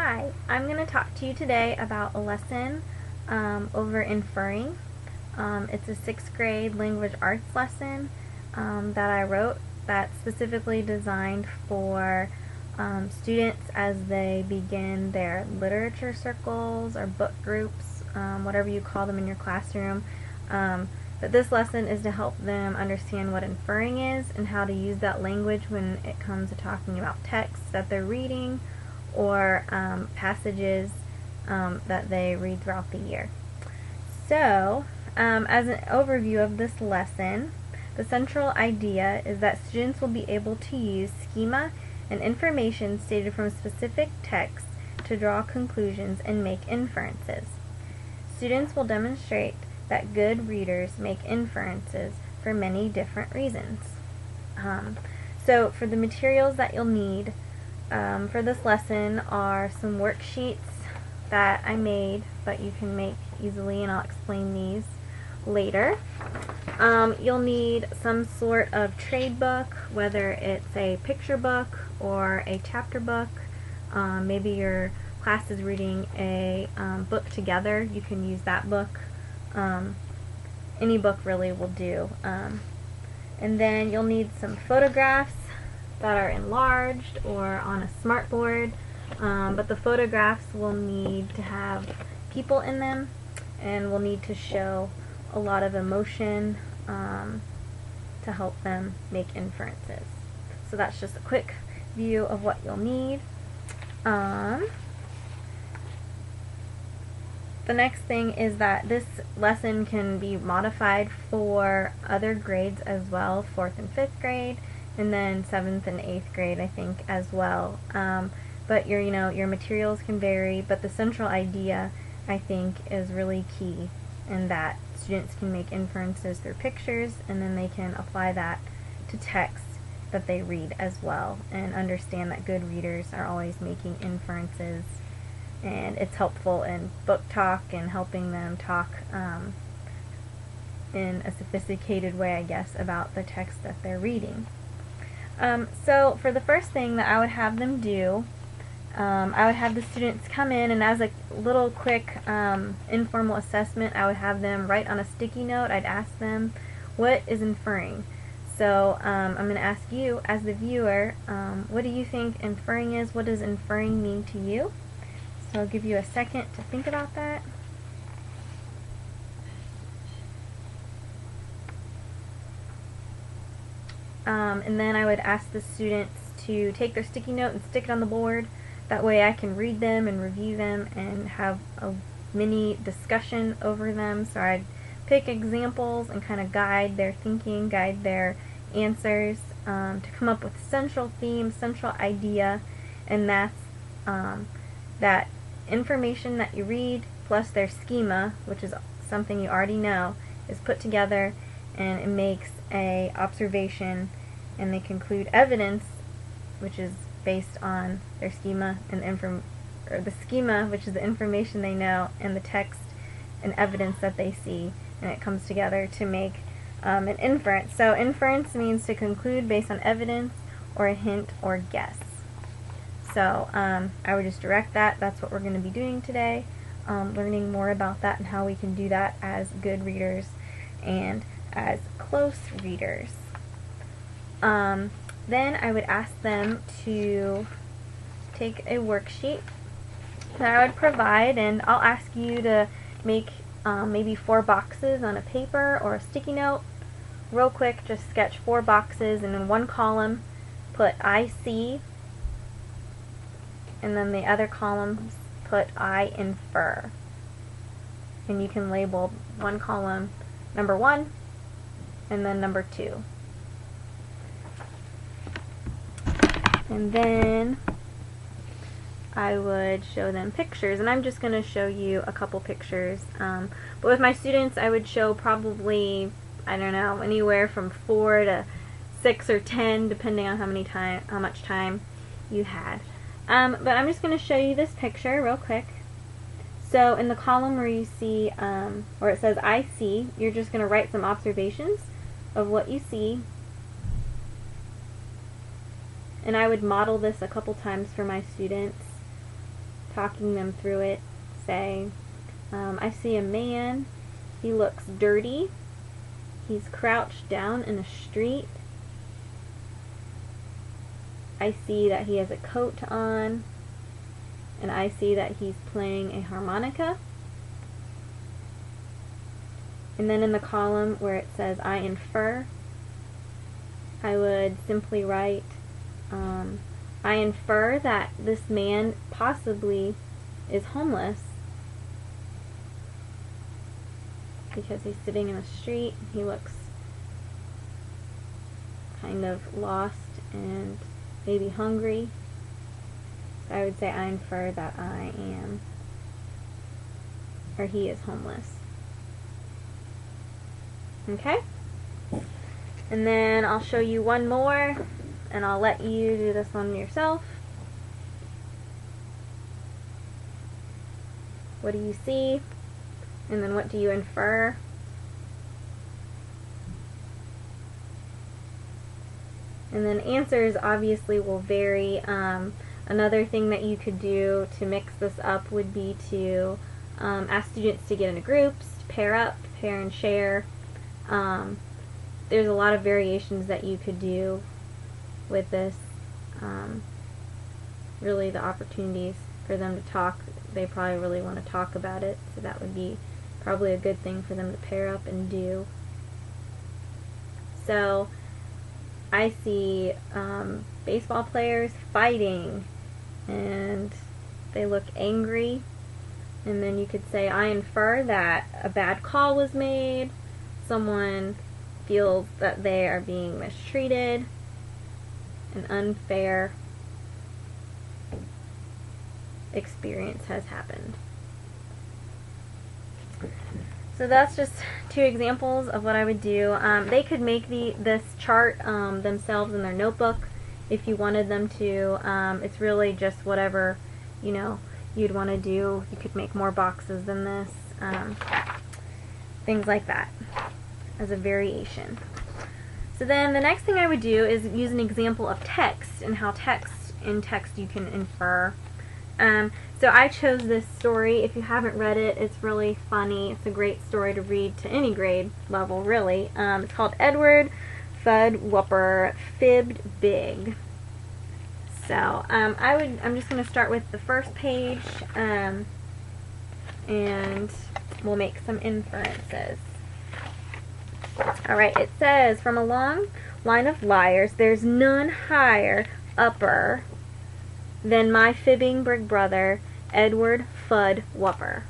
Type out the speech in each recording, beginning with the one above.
Hi, I'm going to talk to you today about a lesson over inferring. It's a 6th grade language arts lesson that I wrote that's specifically designed for students as they begin their literature circles or book groups, whatever you call them in your classroom. But this lesson is to help them understand what inferring is and how to use that language when it comes to talking about texts that they're reading or passages that they read throughout the year. So, as an overview of this lesson, the central idea is that students will be able to use schema and information stated from specific texts to draw conclusions and make inferences. Students will demonstrate that good readers make inferences for many different reasons. So for the materials that you'll need for this lesson are some worksheets that I made, but you can make easily, and I'll explain these later. You'll need some sort of trade book, whether it's a picture book or a chapter book. Maybe your class is reading a book together. You can use that book. Any book really will do. And then you'll need some photographs that are enlarged or on a smartboard, but the photographs will need to have people in them and will need to show a lot of emotion to help them make inferences. So that's just a quick view of what you'll need. The next thing is that this lesson can be modified for other grades as well, 4th and 5th grade, and then 7th and 8th grade, I think, as well. But your materials can vary, but the central idea, I think, is really key, in that students can make inferences through pictures, and then they can apply that to text that they read as well, and understand that good readers are always making inferences. And it's helpful in book talk and helping them talk in a sophisticated way, I guess, about the text that they're reading. So for the first thing that I would have them do, I would have the students come in, and as a little quick informal assessment, I would have them write on a sticky note. I'd ask them, what is inferring? So I'm going to ask you, as the viewer, what do you think inferring is? What does inferring mean to you? So I'll give you a second to think about that. And then I would ask the students to take their sticky note and stick it on the board. That way I can read them and review them and have a mini discussion over them. So I'd pick examples and kind of guide their thinking, guide their answers to come up with central theme, central idea, and that's that information that you read plus their schema, which is something you already know, is put together, and it makes a observation, and they conclude evidence, which is based on their schema, and the schema, which is the information they know, and the text and evidence that they see, and it comes together to make an inference. So inference means to conclude based on evidence or a hint or guess. So I would just direct that. That's what we're going to be doing today, learning more about that and how we can do that as good readers and as close readers. Then I would ask them to take a worksheet that I would provide, and I'll ask you to make maybe 4 boxes on a paper or a sticky note. Real quick, just sketch 4 boxes, and in one column put I see, and then the other columns put I infer. And you can label one column number 1 and then number 2. And then I would show them pictures, and I'm just going to show you a couple pictures. But with my students, I would show probably, I don't know, anywhere from 4 to 6 or 10, depending on how much time you had. But I'm just going to show you this picture real quick. So in the column where you see, where it says I see, you're just going to write some observations of what you see. And I would model this a couple times for my students talking them through it, say, I see a man, he looks dirty, he's crouched down in a street, I see that he has a coat on, and I see that he's playing a harmonica. And then in the column where it says I infer, I would simply write, I infer that this man possibly is homeless because he's sitting in the street. He looks kind of lost and maybe hungry. So I would say I infer that I am, or he is homeless. Okay? And then I'll show you one more, and I'll let you do this one yourself. What do you see? And then what do you infer? And then answers obviously will vary. Another thing that you could do to mix this up would be to ask students to get into groups, to pair up, pair and share. There's a lot of variations that you could do with this. Really the opportunities for them to talk, they probably really want to talk about it, so that would be probably a good thing for them to pair up and do. So I see baseball players fighting, and they look angry, and then you could say I infer that a bad call was made, someone feels that they are being mistreated, an unfair experience has happened. So that's just two examples of what I would do. They could make this chart themselves in their notebook if you wanted them to. It's really just whatever you'd want to do. You could make more boxes than this, things like that as a variation. So then the next thing I would do is use an example of text and how in text you can infer. So I chose this story. If you haven't read it, it's really funny. It's a great story to read to any grade level, really. It's called Edward Fudd Whopper Fibbed Big. So I'm just going to start with the first page, and we'll make some inferences. Alright, it says, from a long line of liars, there's none higher, upper, than my fibbing big brother, Edward Fudd Whopper.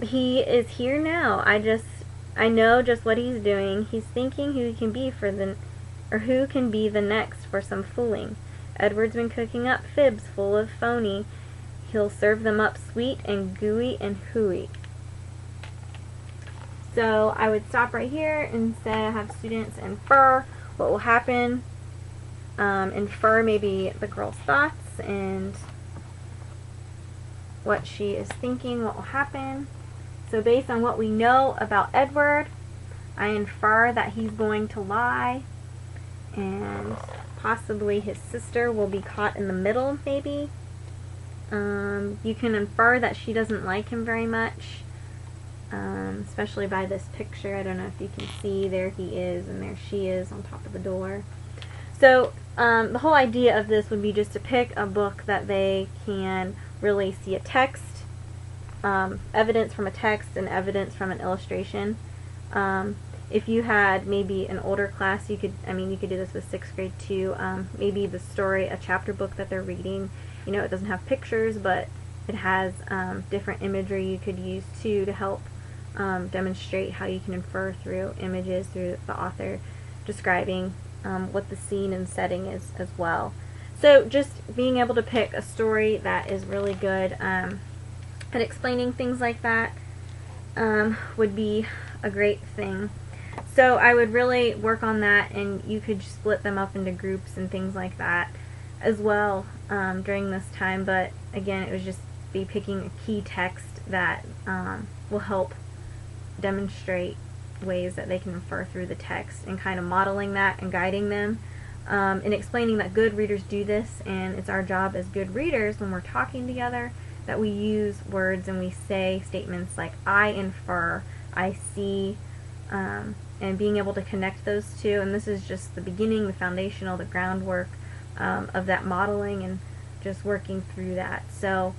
He is here now. I know just what he's doing. He's thinking who can be who can be the next for some fooling. Edward's been cooking up fibs full of phony. He'll serve them up sweet and gooey and hooey. So I would stop right here and say I have students infer what will happen. Infer maybe the girl's thoughts and what she is thinking, what will happen. So based on what we know about Edward, I infer that he's going to lie, and possibly his sister will be caught in the middle, maybe. You can infer that she doesn't like him very much, especially by this picture. I don't know if you can see, there he is and there she is on top of the door. So the whole idea of this would be just to pick a book that they can really see a text, evidence from a text and evidence from an illustration. If you had maybe an older class, you could do this with 6th grade too. Maybe the story, a chapter book that they're reading, it doesn't have pictures, but it has different imagery you could use too to help demonstrate how you can infer through images, through the author describing what the scene and setting is as well. So just being able to pick a story that is really good at explaining things like that would be a great thing. So I would really work on that, and you could split them up into groups and things like that as well during this time. But again, it would just be picking a key text that will help demonstrate ways that they can infer through the text, and kind of modeling that and guiding them in explaining that good readers do this, and it's our job as good readers when we're talking together that we use words and we say statements like I infer, I see, and being able to connect those two. And this is just the beginning, the foundational, the groundwork of that modeling and just working through that. So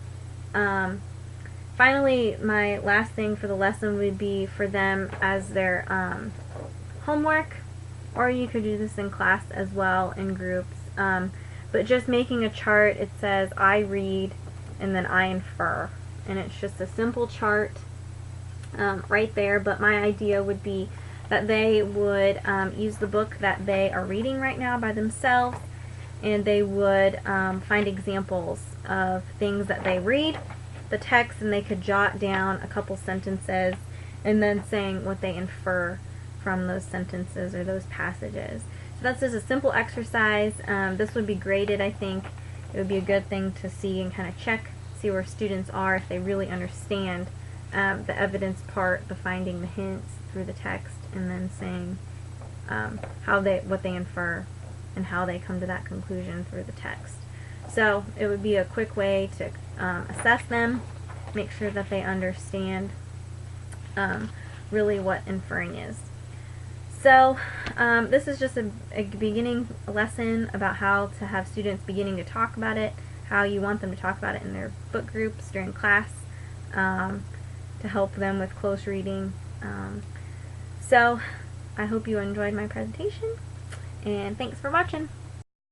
finally, my last thing for the lesson would be for them as their homework, or you could do this in class as well in groups, but just making a chart. It says I read and then I infer, and it's just a simple chart right there. But my idea would be that they would use the book that they are reading right now by themselves, and they would find examples of things that they read, the text, and they could jot down a couple sentences and then saying what they infer from those sentences or those passages. So that's just a simple exercise. This would be graded, I think. It would be a good thing to see and kind of check, see where students are, if they really understand the evidence part, the finding the hints through the text, and then saying what they infer and how they come to that conclusion through the text. So it would be a quick way to assess them, make sure that they understand really what inferring is. So this is just a beginning lesson about how to have students beginning to talk about it, how you want them to talk about it in their book groups during class, to help them with close reading. So I hope you enjoyed my presentation, and thanks for watching.